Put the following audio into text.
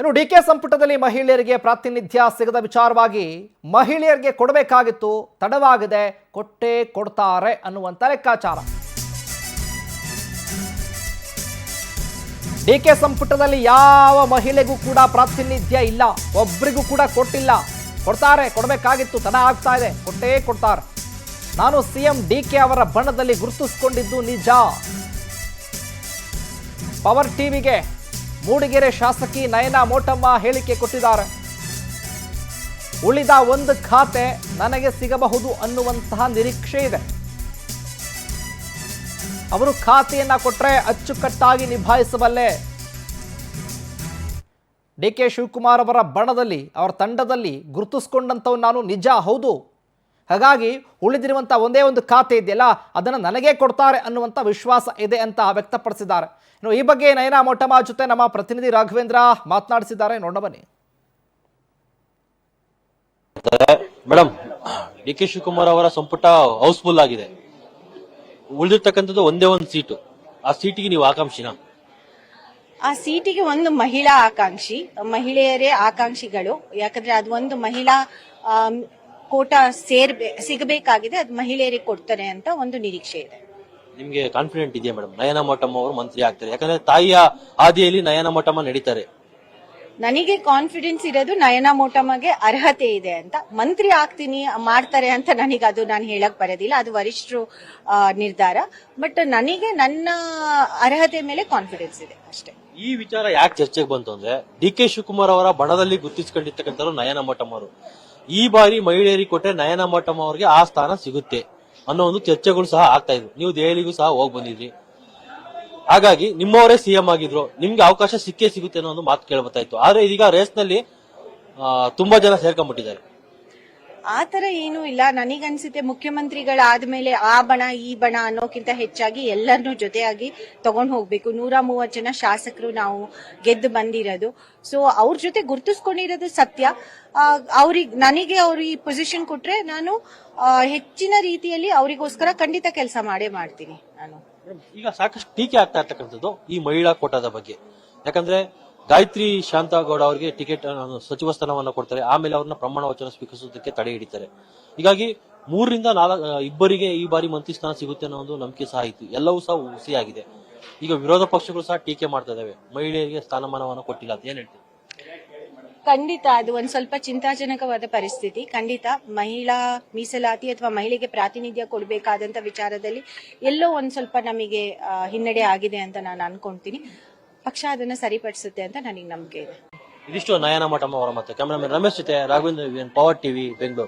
ಇನ್ನು ಡಿಕೆ ಸಂಪುಟದಲ್ಲಿ ಮಹಿಳೆಯರಿಗೆ ಪ್ರಾತಿನಿಧ್ಯ ಸಿಗದ ವಿಚಾರವಾಗಿ ಮಹಿಳೆಯರಿಗೆ ಕೊಡಬೇಕಾಗಿತ್ತು, ತಡವಾಗಿದೆ, ಕೊಟ್ಟೇ ಕೊಡ್ತಾರೆ ಅನ್ನುವಂತ ಲೆಕ್ಕಾಚಾರ. ಡಿಕೆ ಸಂಪುಟದಲ್ಲಿ ಯಾವ ಮಹಿಳೆಗೂ ಕೂಡ ಪ್ರಾತಿನಿಧ್ಯ ಇಲ್ಲ, ಒಬ್ಬರಿಗೂ ಕೂಡ ಕೊಟ್ಟಿಲ್ಲ. ಕೊಡ್ತಾರೆ, ಕೊಡಬೇಕಾಗಿತ್ತು, ತಡ ಆಗ್ತಾ ಇದೆ, ಕೊಟ್ಟೇ ಕೊಡ್ತಾರೆ. ನಾನು ಸಿಎಂ ಡಿಕೆ ಅವರ ಬಣದಲ್ಲಿ ಗುರುತಿಸಿಕೊಂಡಿದ್ದು ನಿಜ. ಪವರ್ ಟಿವಿಗೆ ಮೂಡಿಗೆರೆ ಶಾಸಕಿ ನಯನಾ ಮೋಟಮ್ಮ ಹೇಳಿಕೆ ಕೊಟ್ಟಿದ್ದಾರೆ. ಉಳಿದ ಒಂದು ಖಾತೆ ನನಗೆ ಸಿಗಬಹುದು ಅನ್ನುವಂತಹ ನಿರೀಕ್ಷೆ ಇದೆ. ಅವರು ಖಾತೆಯನ್ನ ಕೊಟ್ಟರೆ ಅಚ್ಚುಕಟ್ಟಾಗಿ ನಿಭಾಯಿಸಬಲ್ಲೆ. ಡಿಕೆ ಶಿವಕುಮಾರ್ ಅವರ ಬಣದಲ್ಲಿ, ಅವರ ತಂಡದಲ್ಲಿ ಗುರುತಿಸಿಕೊಂಡಂಥವು ನಾನು ನಿಜ, ಹೌದು. ಹಾಗಾಗಿ ಉಳಿದಿರುವಂಥ ಒಂದೇ ಒಂದು ಖಾತೆ ಇದೆಯಲ್ಲ, ಅದನ್ನು ನನಗೇ ಕೊಡ್ತಾರೆ ಅನ್ನುವಂಥ ವಿಶ್ವಾಸ ಇದೆ ಅಂತ ವ್ಯಕ್ತಪಡಿಸಿದ್ದಾರೆ. ಇನ್ನು ಈ ಬಗ್ಗೆ ನಯನಾ ಮೋಟಮ್ಮ ಜೊತೆ ನಮ್ಮ ಪ್ರತಿನಿಧಿ ರಾಘವೇಂದ್ರ ಮಾತನಾಡಿಸಿದ್ದಾರೆ, ನೋಡ ಬನ್ನಿ. ಮೇಡಮ್, ಡಿ ಕೆ ಶಿವಕುಮಾರ್ ಅವರ ಸಂಪುಟ ಹೌಸ್ಫುಲ್ ಆಗಿದೆ. ಉಳಿದಿರ್ತಕ್ಕಂಥದ್ದು ಒಂದೇ ಒಂದು ಸೀಟು. ಆ ಸೀಟಿಗೆ ನೀವು ಆಕಾಂಕ್ಷಿನಾ? ಆ ಸೀಟಿಗೆ ಒಂದು ಮಹಿಳಾ ಆಕಾಂಕ್ಷಿ, ಮಹಿಳೆಯರೇ ಆಕಾಂಕ್ಷಿಗಳು. ಯಾಕಂದ್ರೆ ಅದು ಒಂದು ಮಹಿಳಾ ಕೋಟಾ ಸಿಗಬೇಕಾಗಿದೆ, ಅದು ಮಹಿಳೆಯರಿಗೆ ಕೊಡ್ತಾರೆ ಅಂತ ಒಂದು ನಿರೀಕ್ಷೆ ಇದೆ. ನಿಮ್ಗೆ ಕಾನ್ಫಿಡೆಂಟ್ ಇದೆಯಾ ಮೇಡಮ್ ನಯನಾ ಮೋಟಮ್ಮ ಅವರು ಮಂತ್ರಿ ಆಗ್ತಾರೆ? ಯಾಕಂದ್ರೆ ತಾಯಿಯ ಹಾದಿಯಲ್ಲಿ ನಯನಾ ಮೋಟಮ್ಮ ನಡೀತಾರೆ. ನನಗೆ ಕಾನ್ಫಿಡೆನ್ಸ್ ಇರೋದು ನಯನಾ ಮೋಟಮ್ಮಗೆ ಅರ್ಹತೆ ಇದೆ ಅಂತ. ಮಂತ್ರಿ ಆಗ್ತೀನಿ ಮಾಡ್ತಾರೆ ಅಂತ ನನಗೆ ಅದು ನಾನು ಹೇಳಕ್ ಬರೋದಿಲ್ಲ, ಅದು ವರಿಷ್ಠರು ನಿರ್ಧಾರ. ಬಟ್ ನನಗೆ ನನ್ನ ಅರ್ಹತೆ ಮೇಲೆ ಕಾನ್ಫಿಡೆನ್ಸ್ ಇದೆ ಅಷ್ಟೇ. ಈ ವಿಚಾರ ಯಾಕೆ ಚರ್ಚೆಗೆ ಬಂತು ಅಂದ್ರೆ, ಡಿ ಕೆ ಶಿವಕುಮಾರ್ ಅವರ ಬಣದಲ್ಲಿ ಗುರುತಿಸಿಕೊಂಡಿರ್ತಕ್ಕಂಥ ನಯನಾ ಮೋಟಮ್ಮ ಅವರು ಈ ಬಾರಿ ಮಹಿಳೆಯರಿಗೆ ಕೊಟ್ಟರೆ ನಯನಾ ಮೋಟಮ್ಮ ಅವರಿಗೆ ಆ ಸ್ಥಾನ ಸಿಗುತ್ತೆ ಅನ್ನೋ ಒಂದು ಚರ್ಚೆಗಳು ಸಹ ಆಗ್ತಾ ಇದ್ವು. ನೀವು ದೆಹಲಿಗೂ ಸಹ ಹೋಗಿ ಬಂದಿದ್ರಿ, ಹಾಗಾಗಿ ನಿಮ್ಮವರೇ ಸಿಎಂ ಆಗಿದ್ರು, ನಿಮ್ಗೆ ಅವಕಾಶ ಸಿಕ್ಕೇ ಸಿಗುತ್ತೆ ಅನ್ನೋ ಒಂದು ಮಾತು ಕೇಳಬತ್ತಾ ಇತ್ತು. ಆದ್ರೆ ಇದೀಗ ರೇಸ್ ನಲ್ಲಿ ತುಂಬಾ ಜನ ಸೇರ್ಕೊಂಡ್ಬಿಟ್ಟಿದ್ದಾರೆ. ಆತರ ಏನೂ ಇಲ್ಲ. ನನಗನ್ಸುತ್ತೆ ಮುಖ್ಯಮಂತ್ರಿಗಳಾದ್ಮೇಲೆ ಆ ಬಣ ಈ ಬಣ ಅನ್ನೋಕ್ಕಿಂತ ಹೆಚ್ಚಾಗಿ ಎಲ್ಲರನ್ನೂ ಜೊತೆಯಾಗಿ ತಗೊಂಡ್ ಹೋಗ್ಬೇಕು. 130 ಜನ ಶಾಸಕರು ನಾವು ಗೆದ್ದು ಬಂದಿರೋದು. ಸೊ ಅವ್ರ ಜೊತೆ ಗುರ್ತಿಸ್ಕೊಂಡಿರೋದು ಸತ್ಯ. ನನಗೆ ಅವ್ರು ಈ ಪೊಸಿಷನ್ ಕೊಟ್ರೆ ನಾನು ಹೆಚ್ಚಿನ ರೀತಿಯಲ್ಲಿ ಅವರಿಗೋಸ್ಕರ ಖಂಡಿತ ಕೆಲಸ ಮಾಡ್ತೀನಿ ನಾನು. ಈಗ ಸಾಕಷ್ಟು ಟೀಕೆ ಆಗ್ತಾ ಇರ್ತಕ್ಕಂಥದ್ದು ಈ ಮಹಿಳಾ ಕೋಟಾದ ಬಗ್ಗೆ. ಯಾಕಂದ್ರೆ ಗಾಯತ್ರಿ ಶಾಂತಗೌಡ ಅವರಿಗೆ ಟಿಕೆಟ್ ಸಚಿವ ಸ್ಥಾನವನ್ನ ಕೊಡ್ತಾರೆ, ಆಮೇಲೆ ಅವ್ರನ್ನ ಪ್ರಮಾಣ ವಚನ ಸ್ವೀಕರಿಸೋದಕ್ಕೆ ತಡೆ ಹಿಡಿತಾರೆ. ಹೀಗಾಗಿ 3 ರಿಂದ 4 ಇಬ್ಬರಿಗೆ ಈ ಬಾರಿ ಮಂತ್ರಿ ಸ್ಥಾನ ಸಿಗುತ್ತೆ ಅನ್ನೋ ಒಂದು ನಂಬಿಕೆ ಸಹ ಇತ್ತು. ಎಲ್ಲವೂ ಸಹ ಹುಸಿಯಾಗಿದೆ. ಈಗ ವಿರೋಧ ಪಕ್ಷಗಳು ಸಹ ಟೀಕೆ ಮಾಡ್ತಾ ಇದಾವೆ, ಮಹಿಳೆಯರಿಗೆ ಸ್ಥಾನಮಾನವನ್ನು ಕೊಟ್ಟಿಲ್ಲ ಅಂತ. ಏನ್ ಹೇಳ್ತೀವಿ? ಖಂಡಿತ ಅದು ಒಂದ್ ಸ್ವಲ್ಪ ಚಿಂತಾಜನಕವಾದ ಪರಿಸ್ಥಿತಿ. ಖಂಡಿತ ಮಹಿಳಾ ಮೀಸಲಾತಿ ಅಥವಾ ಮಹಿಳೆಗೆ ಪ್ರಾತಿನಿಧ್ಯ ಕೊಡಬೇಕಾದಂತ ವಿಚಾರದಲ್ಲಿ ಎಲ್ಲೋ ಒಂದ್ ಸ್ವಲ್ಪ ನಮಗೆ ಹಿನ್ನಡೆ ಆಗಿದೆ ಅಂತ ನಾನು ಅನ್ಕೊಂತೀನಿ. ಪಕ್ಷ ಅದನ್ನ ಸರಿಪಡಿಸುತ್ತೆ ಅಂತ ನನಗೆ ನಂಬಿಕೆ ಇದೆ. ಇದಿಷ್ಟು ನಯನಾ ಮೋಟಮ್ಮ ಅವರ ಮತ್ತೆ. ಕ್ಯಾಮರಾಮನ್ ರಮೇಶ್ ಜೊತೆ ರಾಘವೇಂದ್ರ, ಪವರ್ ಟಿವಿ, ಬೆಂಗಳೂರು.